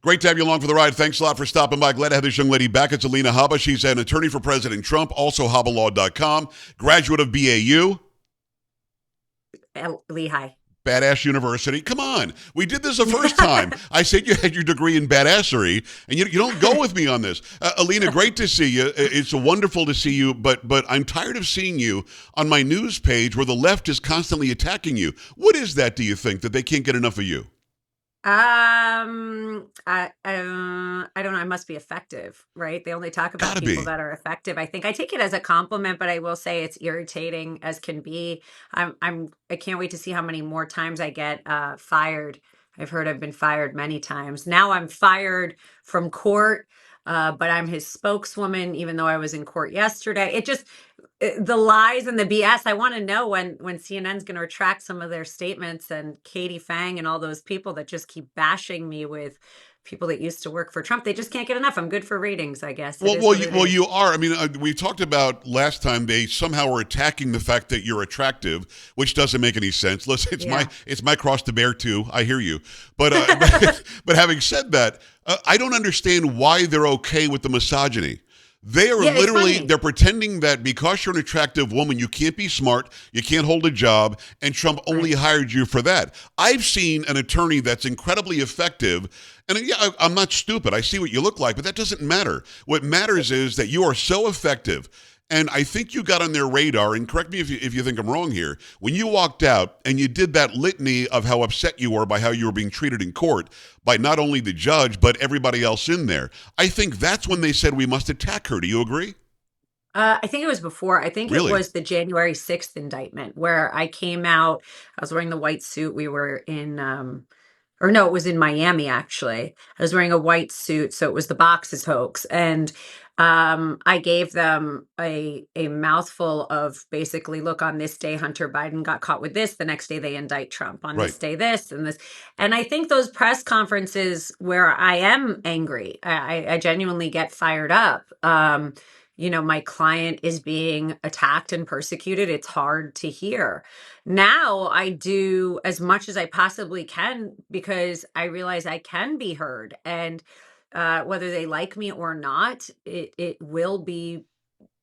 Great to have you along for the ride. Thanks a lot for stopping by. Glad to have this young lady back. It's Alina Habba. She's an attorney for President Trump, also habbalaw.com, graduate of BAU. Lehigh. Badass University. Come on. We did this the first time. I said you had your degree in badassery, and you don't go with me on this. Alina, great to see you. It's wonderful to see you, but I'm tired of seeing you on my news page where the left is constantly attacking you. What is that, do you think, that they can't get enough of you? I don't know. I must be effective, right? They only talk about Gotta people be. that are effective. I think I take it as a compliment, but I will say it's irritating as can be. I can't wait to see how many more times I get fired. I've heard I've been fired many times. Now I'm fired from court, but I'm his spokeswoman, even though I was in court yesterday. The lies and the BS. I want to know when CNN's going to retract some of their statements, and Katie Fang and all those people that just keep bashing me with people that used to work for Trump. They just can't get enough. I'm good for ratings, I guess. It is what it is. You are. I mean, we talked about last time they somehow were attacking the fact that you're attractive, which doesn't make any sense. Listen, it's my cross to bear too. I hear you, but but having said that, I don't understand why they're okay with the misogyny. They are they're pretending that because you're an attractive woman, you can't be smart, you can't hold a job, and Trump only hired you for that. I've seen an attorney that's incredibly effective, and I'm not stupid. I see what you look like, but that doesn't matter. What matters is that you are so effective. And I think you got on their radar, and correct me if you think I'm wrong here, when you walked out and you did that litany of how upset you were by how you were being treated in court by not only the judge, but everybody else in there. I think that's when they said we must attack her. Do you agree? I think it was before. I think Really? it was the January 6th indictment where I came out. I was wearing the white suit. We were in or no, it was in Miami, actually. I was wearing a white suit, so it was the boxes hoax. And I gave them a mouthful of basically, look, on this day, Hunter Biden got caught with this. The next day, they indict Trump. On Right. this day, this and this. And I think those press conferences where I am angry, I genuinely get fired up. My client is being attacked and persecuted. It's hard to hear. Now I do as much as I possibly can because I realize I can be heard. And whether they like me or not, it will be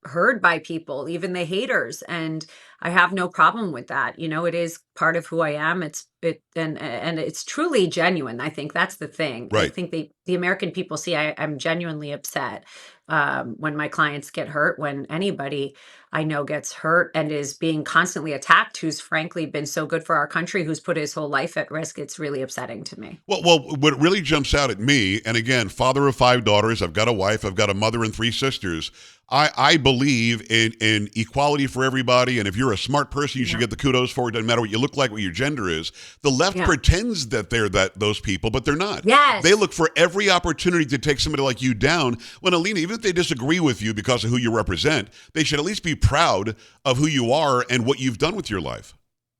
heard by people, even the haters. And I have no problem with that. It is part of who I am. And it's truly genuine. I think that's the thing. I Right. think the American people see I'm genuinely upset when my clients get hurt, when anybody I know gets hurt and is being constantly attacked, who's frankly been so good for our country, who's put his whole life at risk. It's really upsetting to me. Well, what really jumps out at me, and again, father of 5 daughters, I've got a wife, I've got a mother and 3 sisters. I believe in equality for everybody, and if you're a smart person, you should get the kudos for it. Doesn't matter what you look like, what your gender is. The left pretends that they're those people, but they're not. Yes. They look for every opportunity to take somebody like you down. When Alina, even if they disagree with you because of who you represent, they should at least be proud of who you are and what you've done with your life.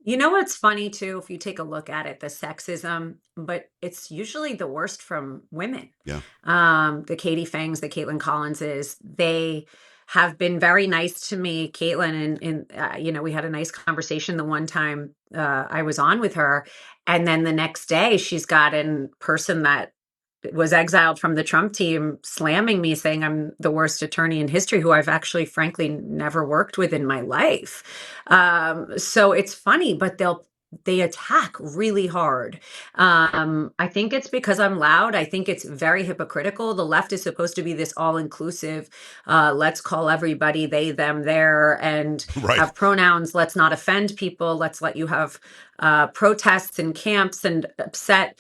You know what's funny too, if you take a look at it, the sexism, but it's usually the worst from women. Yeah. The Katie Fangs, the Caitlin Collinses, they have been very nice to me. Caitlin, and we had a nice conversation the one time I was on with her, and then the next day she's got a person that was exiled from the Trump team slamming me, saying I'm the worst attorney in history, who I've actually, frankly, never worked with in my life. So it's funny, but they attack really hard. I think it's because I'm loud. I think it's very hypocritical. The left is supposed to be this all-inclusive, let's call everybody they, them, their, and Right. have pronouns. Let's not offend people. Let's let you have protests and camps and upset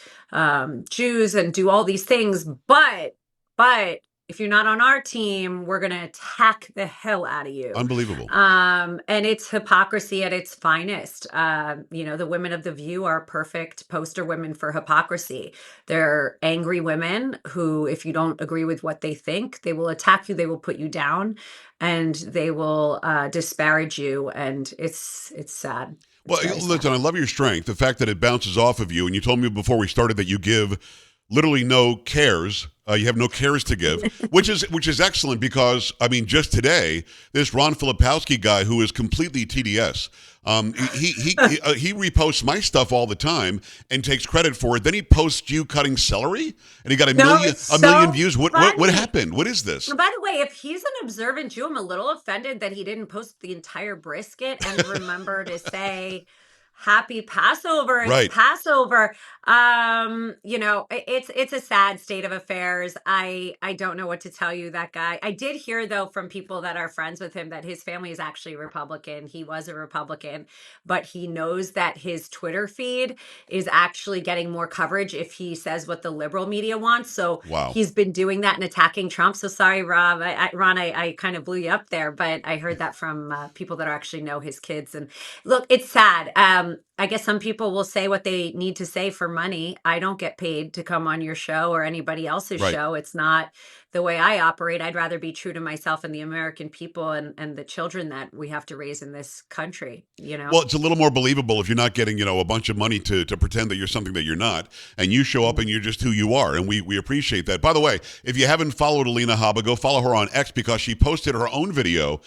Jews and do all these things. But if you're not on our team, we're going to attack the hell out of you. Unbelievable. And it's hypocrisy at its finest. The women of The View are perfect poster women for hypocrisy. They're angry women who, if you don't agree with what they think, they will attack you, they will put you down, and they will disparage you. And it's sad. Well, listen, I love your strength, the fact that it bounces off of you. And you told me before we started that you give literally no cares. You have no cares to give, which is excellent because I mean, just today, this Ron Filipowski guy who is completely TDS. He reposts my stuff all the time and takes credit for it. Then he posts you cutting celery, and he got a No, million it's a million so views. What funny. happened? What is this? By the way, if he's an observant Jew, I'm a little offended that he didn't post the entire brisket and remember to say happy Passover. It's Right. Passover. It's a sad state of affairs. I don't know what to tell you, that guy. I did hear though from people that are friends with him that his family is actually Republican. He was a Republican, but he knows that his Twitter feed is actually getting more coverage if he says what the liberal media wants. So Wow. he's been doing that and attacking Trump. So sorry, Rob. Ron, I kind of blew you up there, but I heard that from people that actually know his kids. And look, it's sad. I guess some people will say what they need to say for money. I don't get paid to come on your show or anybody else's Right. show. It's not the way I operate. I'd rather be true to myself and the American people and the children that we have to raise in this country, you Well, know? it's a little more believable if you're not getting, a bunch of money to pretend that you're something that you're not, and you show up and you're just who you are, and we appreciate that. By the way, if you haven't followed Alina Habba, go follow her on X because she posted her own video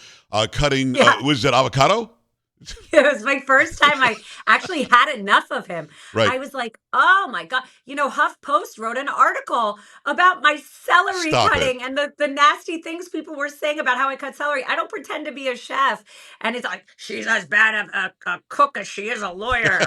cutting. Yeah. Was it avocado? It was my first time I actually had enough of him. Right. I was like, oh my God. HuffPost wrote an article about my celery Stop it. cutting and the nasty things people were saying about how I cut celery. I don't pretend to be a chef. And it's like, she's as bad a cook as she is a lawyer.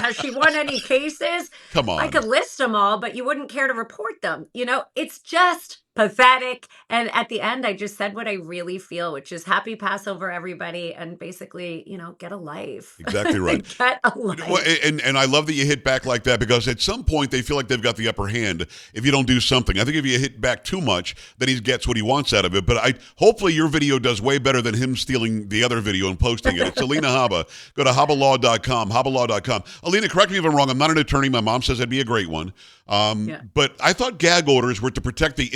Has she won any cases? Come I on. could list them all, but you wouldn't care to report them. It's just pathetic. And at the end, I just said what I really feel, which is happy Passover, everybody. And basically, get a life. Exactly right. Get a Well, life. and I love that you hit back like that because at some point they feel like they've got the upper hand if you don't do something. I think if you hit back too much, then he gets what he wants out of it. But hopefully your video does way better than him stealing the other video and posting it. It's Alina Habba. Go to habbalaw.com, habbalaw.com. Alina, correct me if I'm wrong. I'm not an attorney. My mom says I'd be a great one. Yeah. But I thought gag orders were to protect the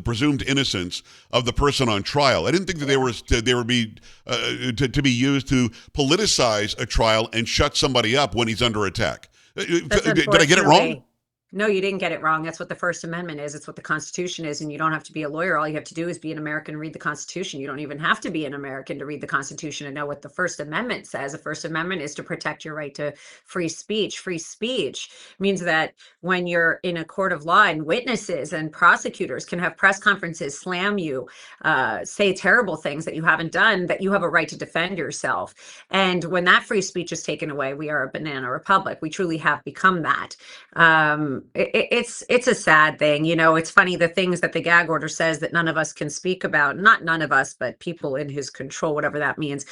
presumed innocence of the person on trial. I didn't think that they were to be used to politicize a trial and shut somebody up when he's under attack. That's Did I get it wrong? unfortunately. No, you didn't get it wrong. That's what the First Amendment is. It's what the Constitution is. And you don't have to be a lawyer. All you have to do is be an American and read the Constitution. You don't even have to be an American to read the Constitution and know what the First Amendment says. The First Amendment is to protect your right to free speech. Free speech means that when you're in a court of law and witnesses and prosecutors can have press conferences, slam you, say terrible things that you haven't done, that you have a right to defend yourself. And when that free speech is taken away, we are a banana republic. We truly have become that. It's a sad thing. It's funny, the things that the gag order says that none of us can speak about, not none of us, but people in his control, whatever that means,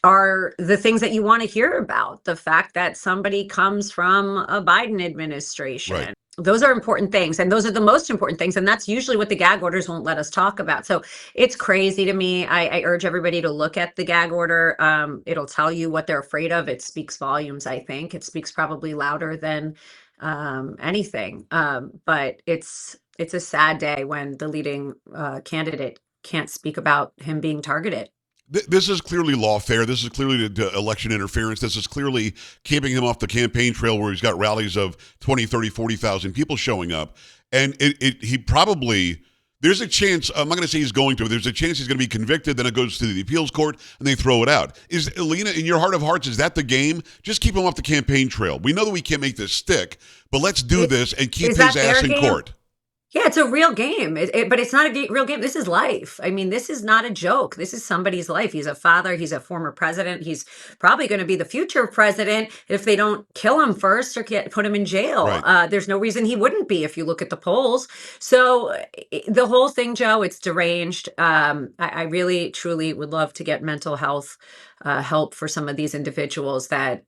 are the things that you want to hear about. The fact that somebody comes from a Biden Right. administration. Those are important things, and those are the most important things, and that's usually what the gag orders won't let us talk about. So it's crazy to me. I urge everybody to look at the gag order. It'll tell you what they're afraid of. It speaks volumes, I think. It speaks probably louder than anything. But it's a sad day when the leading candidate can't speak about him being targeted. This is clearly lawfare. This is clearly election interference. This is clearly keeping him off the campaign trail where he's got rallies of 20, 30, 40,000 people showing up. And he probably, there's a chance, I'm not going to say he's going to, there's a chance he's going to be convicted, then it goes to the appeals court, and they throw it out. Is, Alina, in your heart of hearts, is that the game? Just keep him off the campaign trail. We know that we can't make this stick, but let's do this and keep Is his that ass their in game? court. Yeah, it's a real game, but it's not a real game. This is life. I mean, this is not a joke. This is somebody's life. He's a father. He's a former president. He's probably going to be the future president if they don't kill him first or put him in jail. Right. There's no reason he wouldn't be if you look at the polls. So the whole thing, Joe, it's deranged. I really, truly would love to get mental health help for some of these individuals that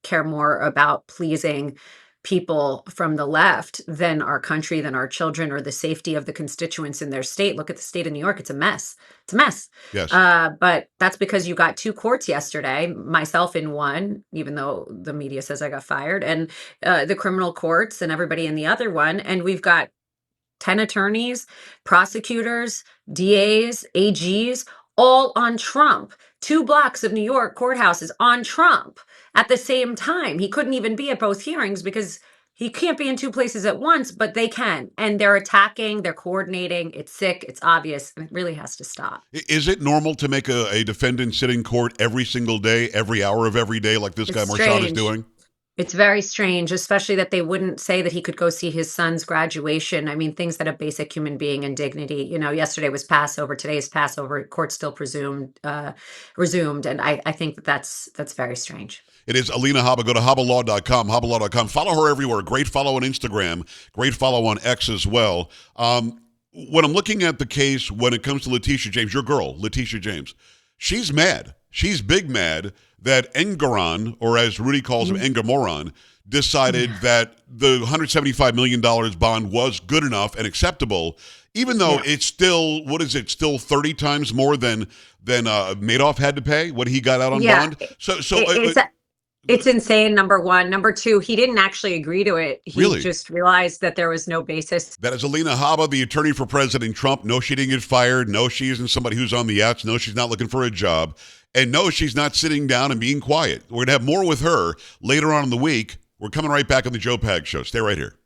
care more about pleasing people from the left than our country, than our children, or the safety of the constituents in their state. Look at the state of New York. It's a mess. It's a mess. Yes. But that's because you got two courts yesterday, myself in one, even though the media says I got fired, and the criminal courts and everybody in the other one. And we've got 10 attorneys, prosecutors, DAs, AGs, all on Trump. 2 blocks of New York courthouses on Trump at the same time. He couldn't even be at both hearings because he can't be in two places at once, but they can. And they're attacking, they're coordinating. It's sick, it's obvious, and it really has to stop. Is it normal to make a defendant sit in court every single day, every hour of every day, like this guy It's Marchand is strange. doing? It's very strange, especially that they wouldn't say that he could go see his son's graduation. I mean, things that a basic human being and dignity. Yesterday was Passover, today is Passover. Court still resumed, and I think that's very strange. It is Alina Habba. Go to habbalaw.com, habbalaw.com. Follow her everywhere. Great follow on Instagram. Great follow on X as well. When I'm looking at the case, when it comes to Letitia James, your girl, Letitia James, she's mad. She's big mad that Engoron, or as Rudy calls him, Engamoron, decided that the $175 million bond was good enough and acceptable, even though it's still, what is it, still 30 times more than Madoff had to pay what he got out on bond? It's insane, number one. Number two, he didn't actually agree to it. He just realized that there was no basis. That is Alina Habba, the attorney for President Trump. No, she didn't get fired. No, she isn't somebody who's on the outs. No, she's not looking for a job. And no, she's not sitting down and being quiet. We're going to have more with her later on in the week. We're coming right back on the Joe Pag Show. Stay right here.